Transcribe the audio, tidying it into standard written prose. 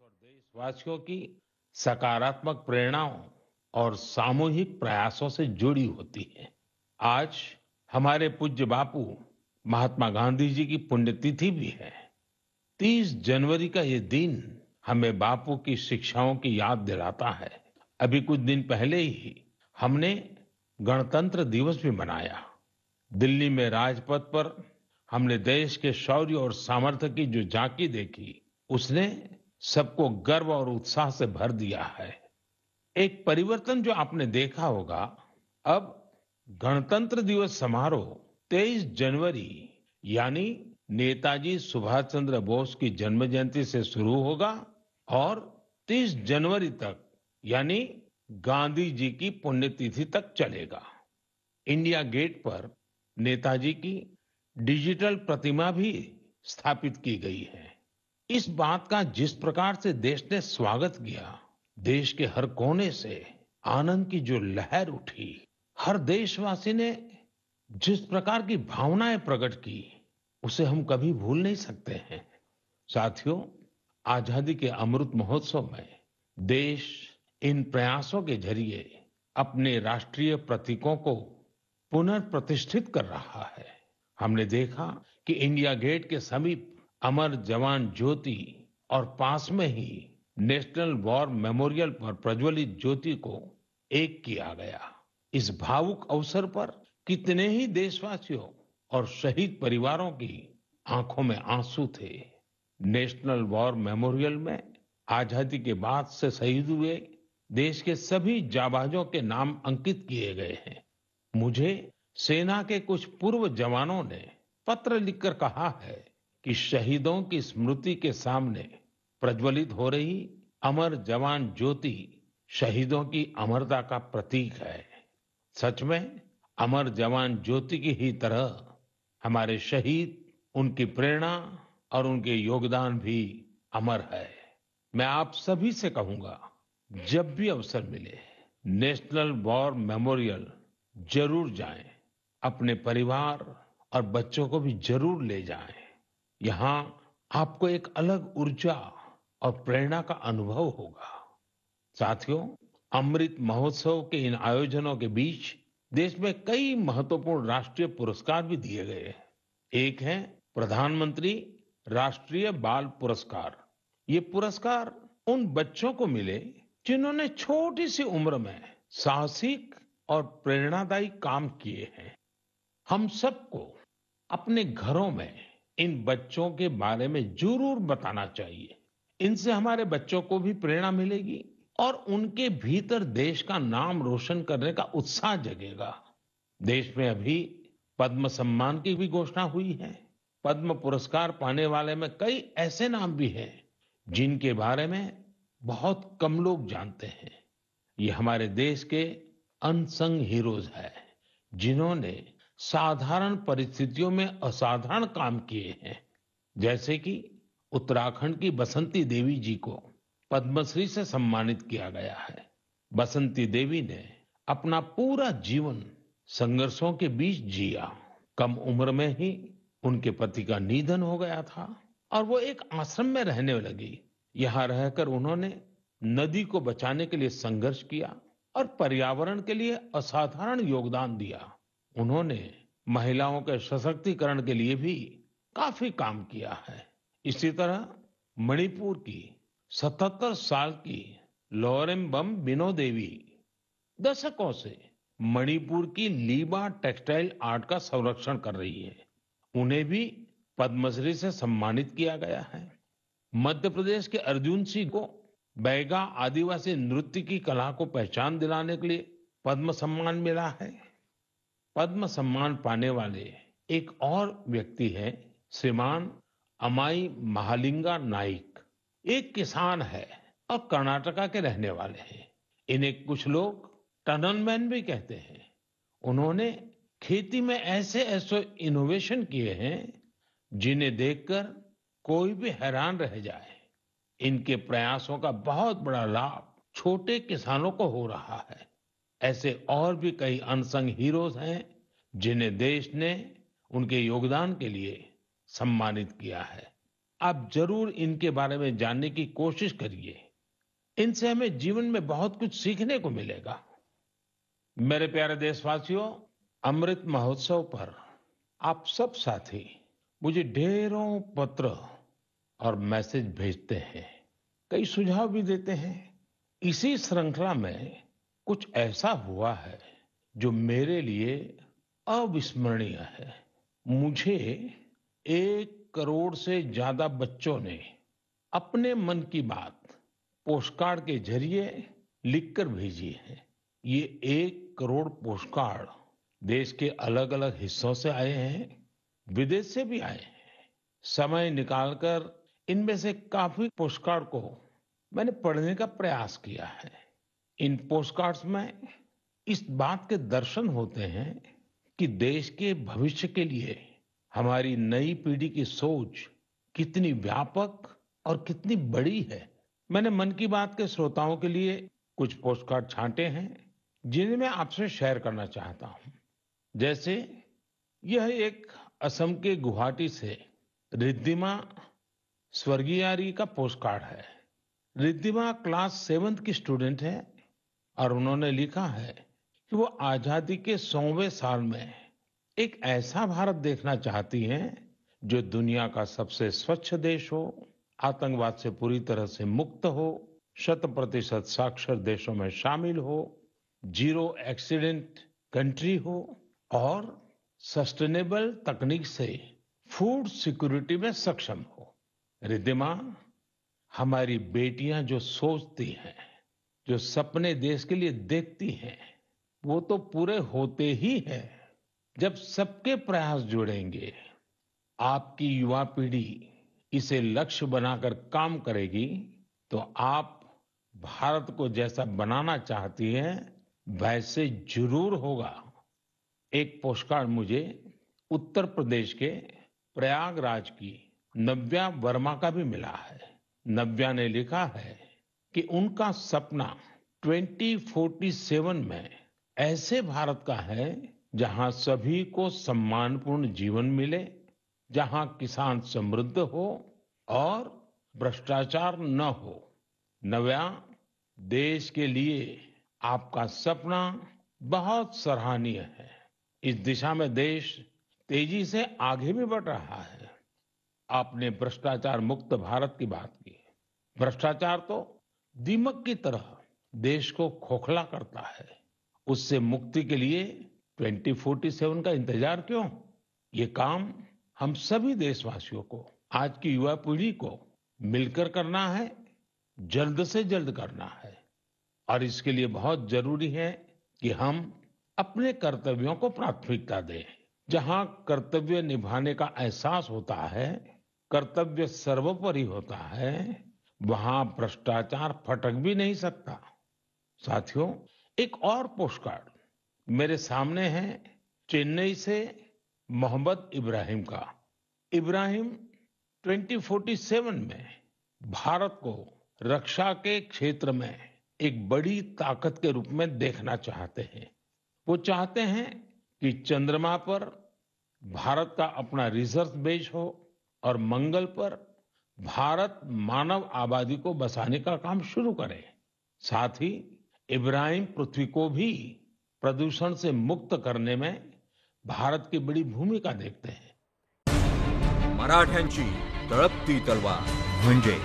और देशवासियों की सकारात्मक प्रेरणाओं और सामूहिक प्रयासों से जुड़ी होती है। आज हमारे पूज्य बापू महात्मा गांधी जी की पुण्यतिथि भी है। 30 जनवरी का ये दिन हमें बापू की शिक्षाओं की याद दिलाता है। अभी कुछ दिन पहले ही हमने गणतंत्र दिवस भी मनाया। दिल्ली में राजपथ पर हमने देश के शौर्य और सामर्थ्य की जो झांकी देखी, उसने सबको गर्व और उत्साह से भर दिया है। एक परिवर्तन जो आपने देखा होगा, अब गणतंत्र दिवस समारोह 23 जनवरी यानी नेताजी सुभाष चंद्र बोस की जन्म जयंती से शुरू होगा और 30 जनवरी तक यानी गांधी जी की पुण्यतिथि तक चलेगा। इंडिया गेट पर नेताजी की डिजिटल प्रतिमा भी स्थापित की गई है। इस बात का जिस प्रकार से देश ने स्वागत किया, देश के हर कोने से आनंद की जो लहर उठी, हर देशवासी ने जिस प्रकार की भावनाएं प्रकट की, उसे हम कभी भूल नहीं सकते हैं। साथियों, आजादी के अमृत महोत्सव में देश इन प्रयासों के जरिए अपने राष्ट्रीय प्रतीकों को पुनर्प्रतिष्ठित कर रहा है। हमने देखा कि इंडिया गेट के समीप अमर जवान ज्योति और पास में ही नेशनल वॉर मेमोरियल पर प्रज्वलित ज्योति को एक किया गया। इस भावुक अवसर पर कितने ही देशवासियों और शहीद परिवारों की आंखों में आंसू थे। नेशनल वॉर मेमोरियल में आजादी के बाद से शहीद हुए देश के सभी जाबाजों के नाम अंकित किए गए हैं। मुझे सेना के कुछ पूर्व जवानों ने पत्र लिखकर कहा है कि शहीदों की स्मृति के सामने प्रज्वलित हो रही अमर जवान ज्योति शहीदों की अमरता का प्रतीक है। सच में अमर जवान ज्योति की ही तरह हमारे शहीद, उनकी प्रेरणा और उनके योगदान भी अमर है। मैं आप सभी से कहूंगा, जब भी अवसर मिले नेशनल वॉर मेमोरियल जरूर जाएं। अपने परिवार और बच्चों को भी जरूर ले जाएं। यहाँ आपको एक अलग ऊर्जा और प्रेरणा का अनुभव होगा। साथियों, अमृत महोत्सव के इन आयोजनों के बीच देश में कई महत्वपूर्ण राष्ट्रीय पुरस्कार भी दिए गए हैं। एक है प्रधानमंत्री राष्ट्रीय बाल पुरस्कार। ये पुरस्कार उन बच्चों को मिले जिन्होंने छोटी सी उम्र में साहसिक और प्रेरणादायी काम किए हैं। हम सबको अपने घरों में इन बच्चों के बारे में जरूर बताना चाहिए। इनसे हमारे बच्चों को भी प्रेरणा मिलेगी और उनके भीतर देश का नाम रोशन करने का उत्साह जगेगा। देश में अभी पद्म सम्मान की भी घोषणा हुई है। पद्म पुरस्कार पाने वाले में कई ऐसे नाम भी हैं जिनके बारे में बहुत कम लोग जानते हैं। ये हमारे देश के अनसंग हीरोज हैं, जिन्होंने साधारण परिस्थितियों में असाधारण काम किए हैं। जैसे कि उत्तराखंड की बसंती देवी जी को पद्मश्री से सम्मानित किया गया है। बसंती देवी ने अपना पूरा जीवन संघर्षों के बीच जिया। कम उम्र में ही उनके पति का निधन हो गया था और वो एक आश्रम में रहने लगी। यहाँ रहकर उन्होंने नदी को बचाने के लिए संघर्ष किया और पर्यावरण के लिए असाधारण योगदान दिया। उन्होंने महिलाओं के सशक्तिकरण के लिए भी काफी काम किया है। इसी तरह मणिपुर की 77 साल की लौरेम्बम बिनो देवी दशकों से मणिपुर की लीबा टेक्सटाइल आर्ट का संरक्षण कर रही है। उन्हें भी पद्मश्री से सम्मानित किया गया है। मध्य प्रदेश के अर्जुन सिंह को बैगा आदिवासी नृत्य की कला को पहचान दिलाने के लिए पद्म सम्मान मिला है। पद्म सम्मान पाने वाले एक और व्यक्ति है श्रीमान अमाई महालिंगा नाइक। एक किसान है और कर्नाटका के रहने वाले हैं। इन्हें कुछ लोग टनल मैन भी कहते हैं। उन्होंने खेती में ऐसे ऐसे इनोवेशन किए हैं जिन्हें देखकर कोई भी हैरान रह जाए। इनके प्रयासों का बहुत बड़ा लाभ छोटे किसानों को हो रहा है। ऐसे और भी कई अनसंग हीरोज हैं जिन्हें देश ने उनके योगदान के लिए सम्मानित किया है। आप जरूर इनके बारे में जानने की कोशिश करिए। इनसे हमें जीवन में बहुत कुछ सीखने को मिलेगा। मेरे प्यारे देशवासियों, अमृत महोत्सव पर आप सब साथी मुझे ढेरों पत्र और मैसेज भेजते हैं, कई सुझाव भी देते हैं। इसी श्रृंखला में कुछ ऐसा हुआ है जो मेरे लिए अविस्मरणीय है। मुझे 1 करोड़ से ज्यादा बच्चों ने अपने मन की बात पोस्टकार्ड के जरिए लिखकर भेजी है। ये 1 करोड़ पोस्टकार्ड देश के अलग अलग हिस्सों से आए हैं, विदेश से भी आए हैं। समय निकालकर इनमें से काफी पोस्टकार्ड को मैंने पढ़ने का प्रयास किया है। इन पोस्टकार्ड्स में इस बात के दर्शन होते हैं कि देश के भविष्य के लिए हमारी नई पीढ़ी की सोच कितनी व्यापक और कितनी बड़ी है। मैंने मन की बात के श्रोताओं के लिए कुछ पोस्टकार्ड छांटे हैं जिन्हें मैं आपसे शेयर करना चाहता हूं। जैसे यह एक असम के गुवाहाटी से रिद्धिमा स्वर्गियारी का पोस्टकार्ड है। रिद्धिमा क्लास 7th की स्टूडेंट है और उन्होंने लिखा है कि वो आजादी के 100वें साल में एक ऐसा भारत देखना चाहती हैं जो दुनिया का सबसे स्वच्छ देश हो, आतंकवाद से पूरी तरह से मुक्त हो, 100% साक्षर देशों में शामिल हो, जीरो एक्सीडेंट कंट्री हो और सस्टेनेबल तकनीक से फूड सिक्योरिटी में सक्षम हो। रिद्धिमा, हमारी बेटियां जो सोचती हैं, जो सपने देश के लिए देखती हैं, वो तो पूरे होते ही हैं जब सबके प्रयास जुड़ेंगे। आपकी युवा पीढ़ी इसे लक्ष्य बनाकर काम करेगी तो आप भारत को जैसा बनाना चाहती हैं वैसे जरूर होगा। एक पोस्टकार्ड मुझे उत्तर प्रदेश के प्रयागराज की नव्या वर्मा का भी मिला है। नव्या ने लिखा है कि उनका सपना 2047 में ऐसे भारत का है जहां सभी को सम्मानपूर्ण जीवन मिले, जहां किसान समृद्ध हो और भ्रष्टाचार न हो। नव्या, देश के लिए आपका सपना बहुत सराहनीय है। इस दिशा में देश तेजी से आगे भी बढ़ रहा है। आपने भ्रष्टाचार मुक्त भारत की बात की। भ्रष्टाचार तो दीमक की तरह देश को खोखला करता है। उससे मुक्ति के लिए 2047 का इंतजार क्यों? ये काम हम सभी देशवासियों को, आज की युवा पीढ़ी को मिलकर करना है, जल्द से जल्द करना है। और इसके लिए बहुत जरूरी है कि हम अपने कर्तव्यों को प्राथमिकता दें। जहां कर्तव्य निभाने का एहसास होता है, कर्तव्य सर्वोपरि होता है, वहां भ्रष्टाचार फटक भी नहीं सकता। साथियों, एक और पोस्टकार्ड मेरे सामने है चेन्नई से मोहम्मद इब्राहिम का। इब्राहिम 2047 में भारत को रक्षा के क्षेत्र में एक बड़ी ताकत के रूप में देखना चाहते हैं। वो चाहते हैं कि चंद्रमा पर भारत का अपना रिसर्च बेस हो और मंगल पर भारत मानव आबादी को बसाने का काम शुरू करे। साथ ही इब्राहिम पृथ्वी को भी प्रदूषण से मुक्त करने में भारत की बड़ी भूमिका देखते हैं। मराठ्यांची तळपती तलवार म्हणजे